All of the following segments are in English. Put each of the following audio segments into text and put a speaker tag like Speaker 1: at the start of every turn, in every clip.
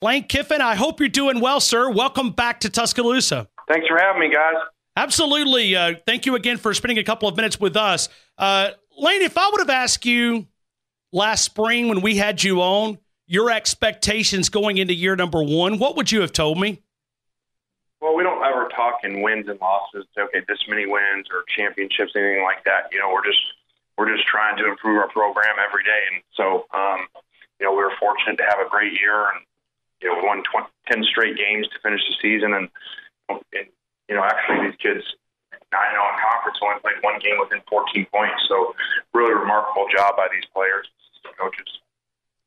Speaker 1: Lane Kiffin, I hope you're doing well, sir. Welcome back to Tuscaloosa.
Speaker 2: Thanks for having me, guys.
Speaker 1: Absolutely. Thank you again for spending a couple of minutes with us. Lane, if I would have asked you last spring when we had you on, your expectations going into year number one, what would you have told me?
Speaker 2: Well, we don't ever talk in wins and losses. Say, okay, this many wins or championships, anything like that. We're just trying to improve our program every day. And so, we were fortunate to have a great year, and we won 10 straight games to finish the season. And actually, these kids, I know in conference only played one game within 14 points. So, really remarkable job by these players, coaches.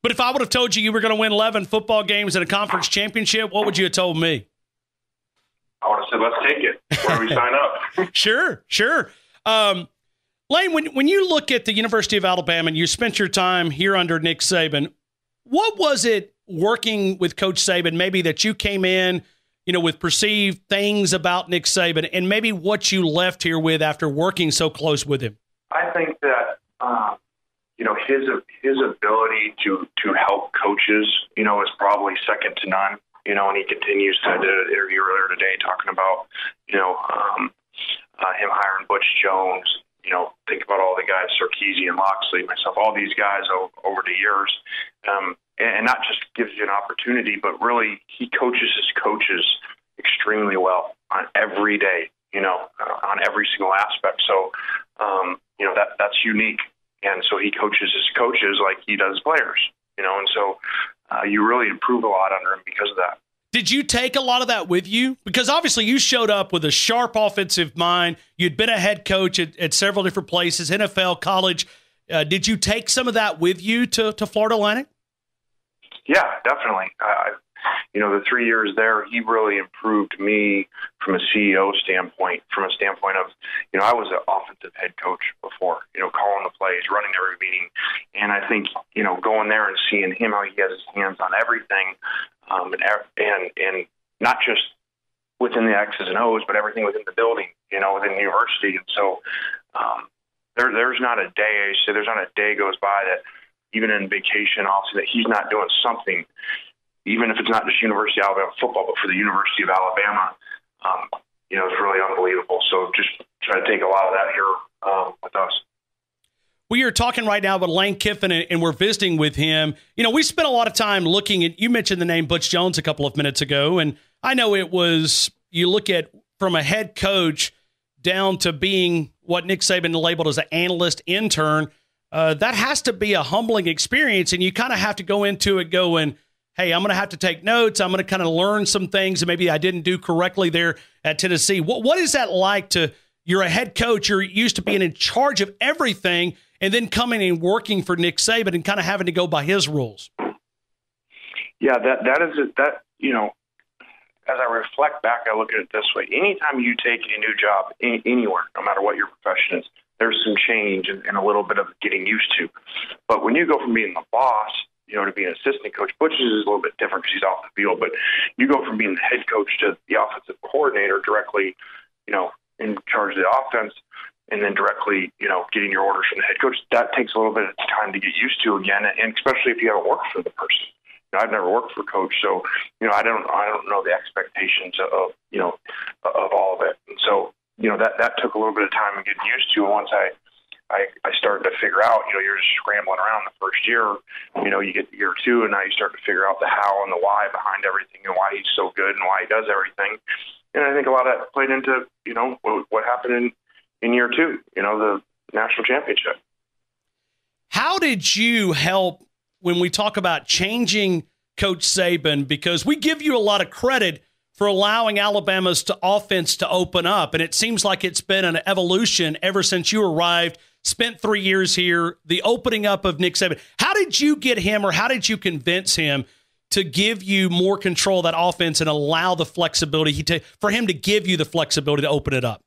Speaker 1: But if I would have told you were going to win 11 football games and a conference championship, what would you have told me?
Speaker 2: I would have said, let's take it. Where do we sign up?
Speaker 1: Sure. Lane, when you look at the University of Alabama and you spent your time here under Nick Saban, what was it working with Coach Saban, maybe that you came in, with perceived things about Nick Saban, and maybe what you left here with after working so close with him?
Speaker 2: I think that, his ability to help coaches, is probably second to none. And he continues to do an interview earlier today talking about, him hiring Butch Jones. Think about all the guys, Sarkisian and Loxley, myself, all these guys over the years. And not just gives you an opportunity, but really he coaches his coaches extremely well on every day, on every single aspect. So, that's unique. And so he coaches his coaches like he does players, and so you really improve a lot under him because of that.
Speaker 1: Did you take a lot of that with you? Because obviously you showed up with a sharp offensive mind. You'd been a head coach at several different places, NFL, college. Did you take some of that with you to Florida Atlantic?
Speaker 2: Yeah, definitely. The 3 years there, he really improved me from a CEO standpoint, from a standpoint of, I was an offensive head coach before, calling the plays, running every meeting. And I think, going there and seeing him, how he has his hands on everything, and not just within the X's and O's, but everything within the building, within the university. And so there's not a day goes by that, even in vacation, obviously, that he's not doing something, even if it's not just University of Alabama football, but for the University of Alabama, it's really unbelievable. So just try to take a lot of that here with us.
Speaker 1: We are talking right now about Lane Kiffin, and we're visiting with him. We spent a lot of time looking at, you mentioned the name Butch Jones a couple of minutes ago, and I know it was, you look at from a head coach down to being what Nick Saban labeled as an analyst intern. That has to be a humbling experience, and you kind of have to go into it going, hey, I'm going to have to take notes. I'm going to kind of learn some things that maybe I didn't do correctly there at Tennessee. What is that like you're a head coach, you're used to being in charge of everything, and then coming and working for Nick Saban and kind of having to go by his rules?
Speaker 2: Yeah, as I reflect back, I look at it this way. Anytime you take a new job anywhere, no matter what your profession is, there's some change and a little bit of getting used to. But when you go from being the boss, to being an assistant coach, Butch is a little bit different because he's off the field, but you go from being the head coach to the offensive coordinator directly, in charge of the offense, and then directly, getting your orders from the head coach. That takes a little bit of time to get used to again, and especially if you haven't worked for the person. I've never worked for a coach, so, I don't know the expectations of all of it. And so, that took a little bit of time to get used to. And once I started to figure out, you're just scrambling around the first year, you get to year two, and now you start to figure out the how and the why behind everything and why he's so good and why he does everything. And I think a lot of that played into, what happened in year two, the national championship.
Speaker 1: How did you help when we talk about changing Coach Saban? Because we give you a lot of credit for allowing Alabama's offense to open up, and it seems like it's been an evolution ever since you arrived, spent 3 years here, the opening up of Nick Saban. How did you get him, or how did you convince him to give you more control of that offense and allow the flexibility for him to give you the flexibility to open it up?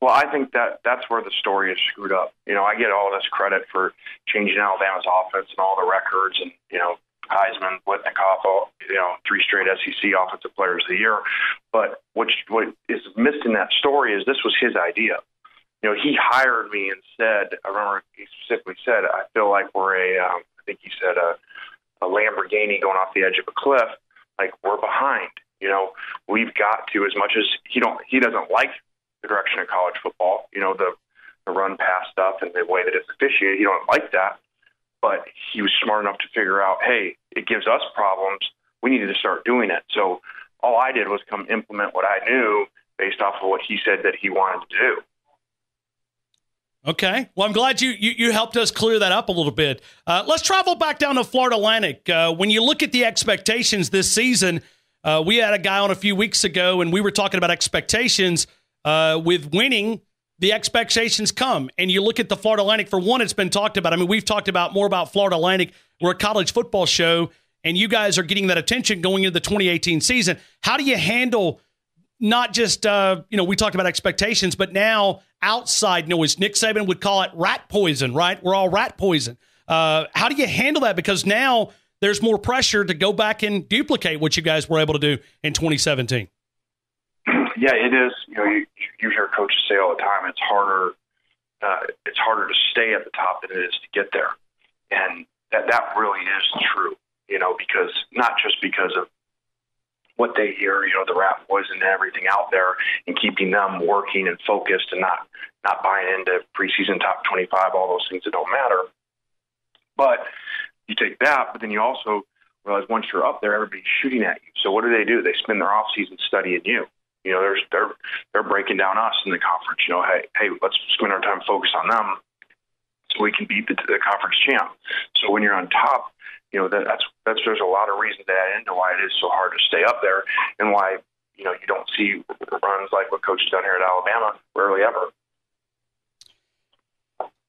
Speaker 2: Well, I think that's where the story is screwed up. I get all this credit for changing Alabama's offense and all the records and, Heisman, Blitnikoff, 3 straight SEC Offensive Players of the Year. But what is missed in that story is this was his idea. He hired me and said, I remember he specifically said, I feel like we're I think he said, a Lamborghini going off the edge of a cliff. Like, we're behind. We've got to, as much as he doesn't like the direction of college football, the run pass stuff and the way that it's officiated. He don't like that. But he was smart enough to figure out, hey, it gives us problems. We needed to start doing it. So all I did was come implement what I knew based off of what he said that he wanted to do.
Speaker 1: Okay. Well, I'm glad you helped us clear that up a little bit. Let's travel back down to Florida Atlantic. When you look at the expectations this season, we had a guy on a few weeks ago, and we were talking about expectations. With winning, the expectations come. And you look at the Florida Atlantic, for one, it's been talked about. I mean, we've talked more about Florida Atlantic. We're a college football show, and you guys are getting that attention going into the 2018 season. How do you handle not just, we talked about expectations, but now outside noise? Nick Saban would call it rat poison, right? We're all rat poison. How do you handle that? Because now there's more pressure to go back and duplicate what you guys were able to do in 2017.
Speaker 2: Yeah, it is. You hear coaches say all the time, it's harder to stay at the top than it is to get there. And that really is true, because not just because of what they hear, the rat poison and everything out there, and keeping them working and focused and not buying into preseason top 25, all those things that don't matter. But you take that, but then you also realize once you're up there, everybody's shooting at you. So what do? They spend their off season studying you. They're breaking down us in the conference. Hey, let's spend our time focused on them so we can beat the conference champ. So when you're on top, there's a lot of reasons to add into why it is so hard to stay up there, and why you don't see runs like what Coach has done here at Alabama rarely ever.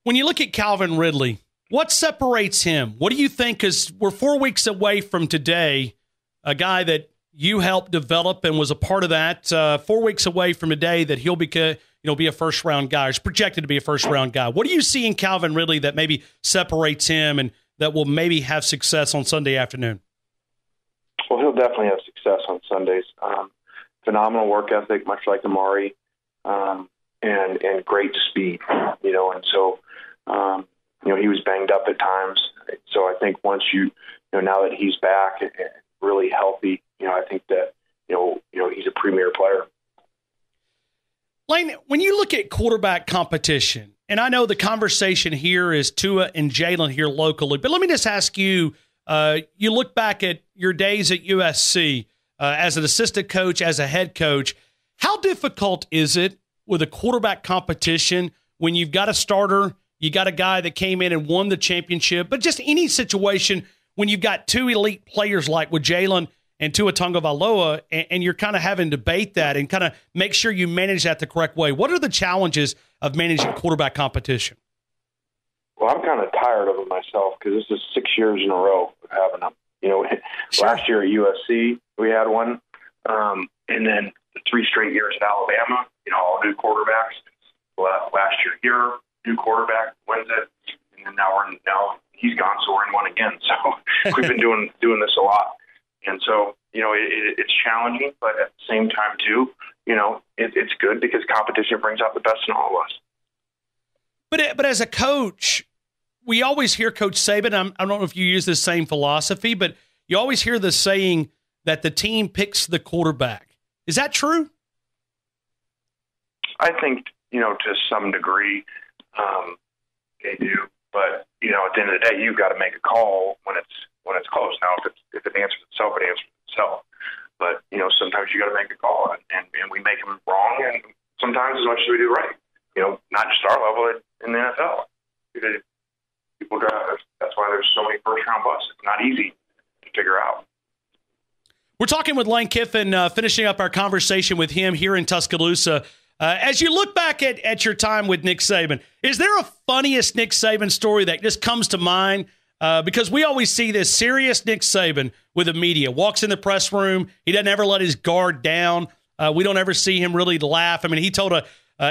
Speaker 1: When you look at Calvin Ridley, what separates him? What do you think? Because we're 4 weeks away from today, a guy that you helped develop and was a part of that. 4 weeks away from today, that he'll be a first round guy. He's projected to be a first round guy. What do you see in Calvin Ridley that maybe separates him and that will maybe have success on Sunday afternoon?
Speaker 2: Well, he'll definitely have success on Sundays. Phenomenal work ethic, much like Amari, and great speed. And so he was banged up at times. So I think once now that he's back and really healthy, I think that he's a premier player.
Speaker 1: Lane, when you look at quarterback competition, and I know the conversation here is Tua and Jalen here locally, but let me just ask you, you look back at your days at USC as an assistant coach, as a head coach, how difficult is it with a quarterback competition when you've got a starter, you got a guy that came in and won the championship, but just any situation when you've got two elite players like with Jalen and Tua Tagovailoa, and you're kind of having to debate that and kind of make sure you manage that the correct way? What are the challenges of managing quarterback competition?
Speaker 2: Well, I'm kind of tired of it myself, because this is 6 years in a row of having them. Sure. Last year at USC, we had one. And then the 3 straight years at Alabama, all new quarterbacks. Last year here, new quarterback wins it. And then now he's gone, so we're in one again. So we've been doing this a lot. And so, it's challenging, but at the same time, too, it's good because competition brings out the best in all of us.
Speaker 1: But as a coach, we always hear Coach Saban, I don't know if you use the same philosophy, but you always hear the saying that the team picks the quarterback. Is that true?
Speaker 2: I think, to some degree, they do. But, at the end of the day, you've got to make a call when it's close. Now, if it answers itself, it answers itself. But, sometimes you got to make a call, and we make them wrong, and sometimes as much as we do right. Not just our level in the NFL. People drive. That's why there's so many first-round busts. It's not easy to figure out.
Speaker 1: We're talking with Lane Kiffin, finishing up our conversation with him here in Tuscaloosa. As you look back at your time with Nick Saban, is there a funniest Nick Saban story that just comes to mind? Because we always see this serious Nick Saban with the media, walks in the press room. He doesn't ever let his guard down. We don't ever see him really laugh. I mean, he told a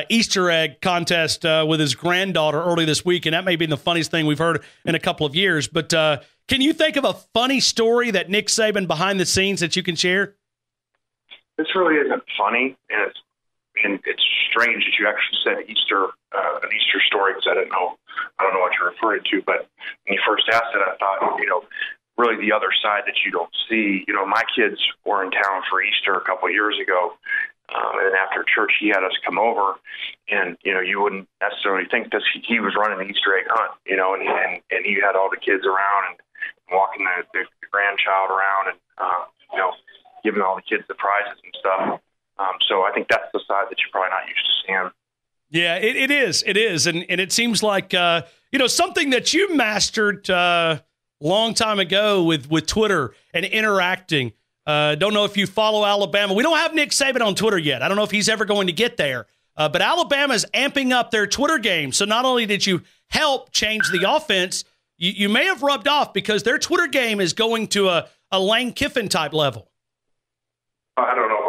Speaker 1: Easter egg contest with his granddaughter early this week, and that may be the funniest thing we've heard in a couple of years. But can you think of a funny story that Nick Saban behind the scenes that you can share?
Speaker 2: This really isn't funny, and it's strange that you actually said an Easter story, because I don't know what you're referring to. But when you first asked it, I thought, really the other side that you don't see. My kids were in town for Easter a couple of years ago, and then after church he had us come over, and you wouldn't necessarily think that he was running the Easter egg hunt, and he had all the kids around and walking the grandchild around and giving all the kids the prizes and stuff. So I think that's the side that you're probably not used to seeing.
Speaker 1: Yeah, it is. It is. And it seems like, something that you mastered long time ago with Twitter and interacting. Don't know if you follow Alabama. We don't have Nick Saban on Twitter yet. I don't know if he's ever going to get there. But Alabama's amping up their Twitter game. So not only did you help change the offense, you may have rubbed off because their Twitter game is going to a Lane Kiffin type level.
Speaker 2: I don't know.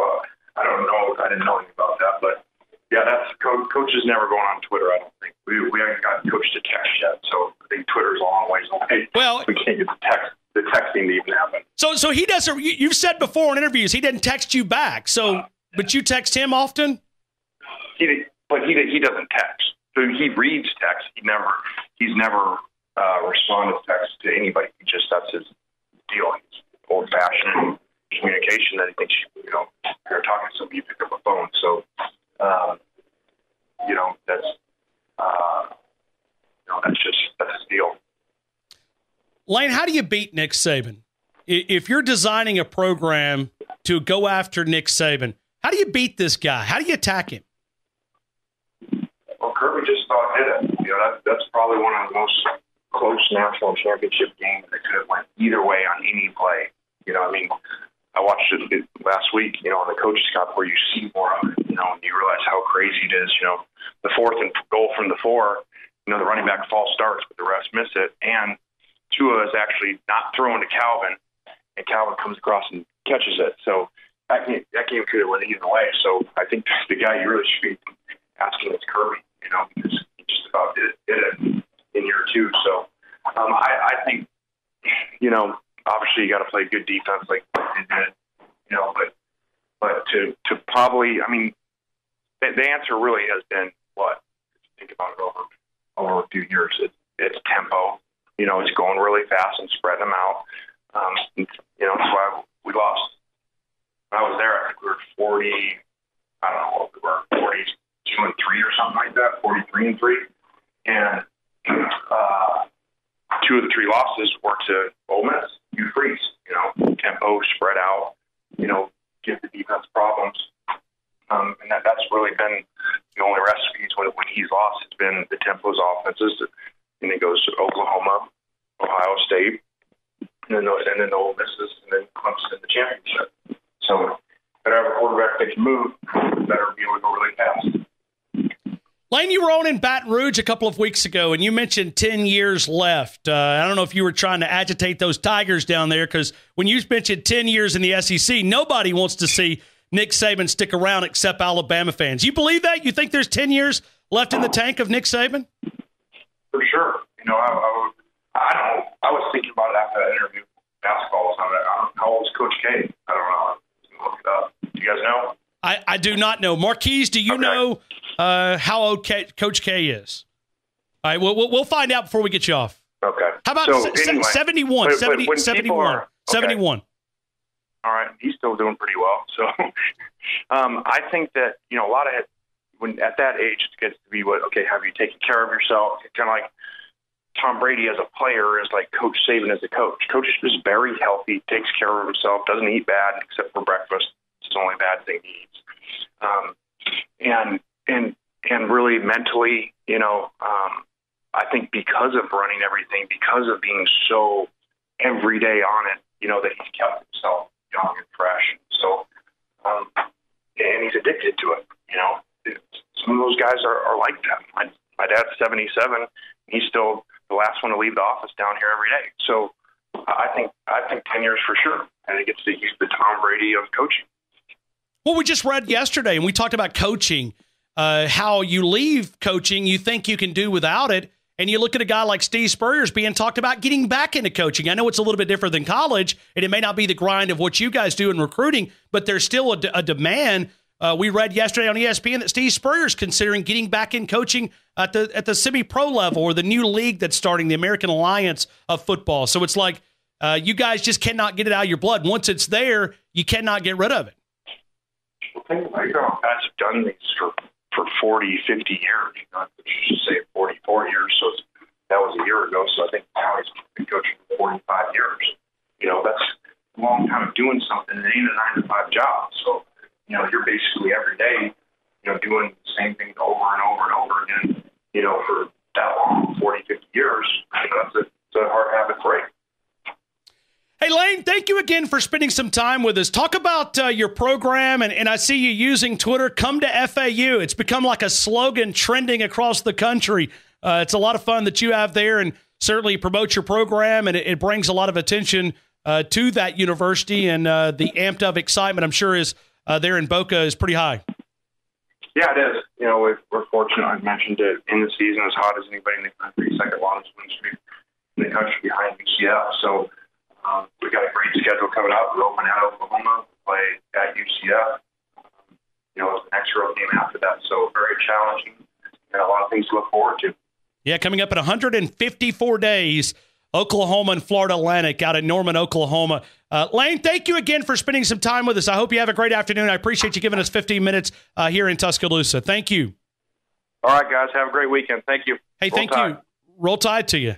Speaker 2: I didn't know anything about that, but yeah, that's coaches never going on Twitter. I don't think we haven't gotten coach to text yet, so I think Twitter's a long ways away. Well, we can't get the texting to even happen.
Speaker 1: So he doesn't. You've said before in interviews he didn't text you back. So, but you text him often.
Speaker 2: He doesn't text. So he reads text. He's never responded to text to anybody. that's his deal. He's old fashioned communication that he thinks you're talking to somebody, you pick up a phone. So that's his deal.
Speaker 1: Lane, how do you beat Nick Saban? If you're designing a program to go after Nick Saban, how do you beat this guy? How do you attack him?
Speaker 2: Well, Kirby just about did it. That's probably one of the most close national championship games that could have went either way on any play. I watched it last week, on the Coaches Cup where you see more of it, and you realize how crazy it is. The fourth and goal from the 4, the running back false starts, but the refs miss it. And Tua is actually not throwing to Calvin, and Calvin comes across and catches it. So that game could have went either way. So I think the guy you really should be asking is Kirby, because he just about did it in year 2. So I think, obviously you got to play good defense like they did, but to probably, the answer really has been what? Think about it over a few years. It's tempo. It's going really fast and spreading them out. That's why we lost. When I was there, I think we were 40. I don't know what we were, 42-3 or something like that, 43-3, and 2 of the 3 losses were to Ole Miss. You freeze, tempo, spread out, give the defense problems. And that's really been the only recipes when he's lost. It's been the tempo's offenses. And it goes to Oklahoma, Ohio State, and then the Ole Misses, and then Clemson in the championship. So better have a quarterback that can move, better be able to go really fast.
Speaker 1: Lane, you were on in Baton Rouge a couple of weeks ago, and you mentioned 10 years left. I don't know if you were trying to agitate those Tigers down there, because when you mentioned 10 years in the SEC, nobody wants to see Nick Saban stick around except Alabama fans. You believe that? You think there's 10 years left in the tank of Nick Saban?
Speaker 2: For sure. I was thinking about it after that interview. Basketball. How old is Coach K? I don't know. Look it up. Do you guys know?
Speaker 1: I do not know. Marquise, do you know how old Coach K is? All right, we'll find out before we get you off.
Speaker 2: Okay.
Speaker 1: How about 71? 71.
Speaker 2: All right. He's still doing pretty well. So I think that, a lot of it, when at that age, it gets to be have you taken care of yourself? It's kind of like Tom Brady as a player is like Coach Saban as a coach. Coach is very healthy, takes care of himself, doesn't eat bad except for breakfast. It's the only bad thing he eats. And really mentally, I think because of running everything, because of being so every day on it, that he's kept himself young and fresh. So, and he's addicted to it. Some of those guys are like that. My dad's 77. He's still the last one to leave the office down here every day. So I think 10 years for sure. And it gets to use the Tom Brady of coaching.
Speaker 1: Well, we just read yesterday, and we talked about coaching, how you leave coaching, you think you can do without it, and you look at a guy like Steve Spurrier's being talked about getting back into coaching. I know it's a little bit different than college, and it may not be the grind of what you guys do in recruiting, but there's still a demand. We read yesterday on ESPN that Steve Spurrier's considering getting back in coaching at the semi-pro level, or the new league that's starting, the American Alliance of Football. So it's like You guys just cannot get it out of your blood. Once it's there, you cannot get rid of it.
Speaker 2: Well, think about it. Guys have done these for 40, 50 years. Not just say 44 years. So that was a year ago. So I think now he's been coaching for 45 years. That's a long time of doing something. It ain't a 9-to-5 job. So, you're basically every day, doing the same thing over and over and over again, for that long, 40, 50 years. It's a hard habit to break.
Speaker 1: Hey, Lane, thank you again for spending some time with us. Talk about your program, and I see you using Twitter. Come to FAU. It's become like a slogan trending across the country. It's a lot of fun that you have there, and certainly promote your program, and it brings a lot of attention to that university, and the amped-up excitement, I'm sure, is there in Boca is pretty high. Yeah, it is.
Speaker 2: We're fortunate. I've mentioned it in the season as hot as anybody in the country, second longest win streak in the country behind UCF. So we've got a great schedule coming up. We're open at Oklahoma, play at UCF. It's the next road game after that. So very challenging and a lot of things to look forward to.
Speaker 1: Yeah, coming up in 154 days, Oklahoma and Florida Atlantic out in Norman, Oklahoma. Lane, thank you again for spending some time with us. I hope you have a great afternoon. I appreciate you giving us 15 minutes here in Tuscaloosa. Thank you.
Speaker 2: All right, guys. Have a great weekend. Thank you.
Speaker 1: Hey, thank you. Roll Tide to you.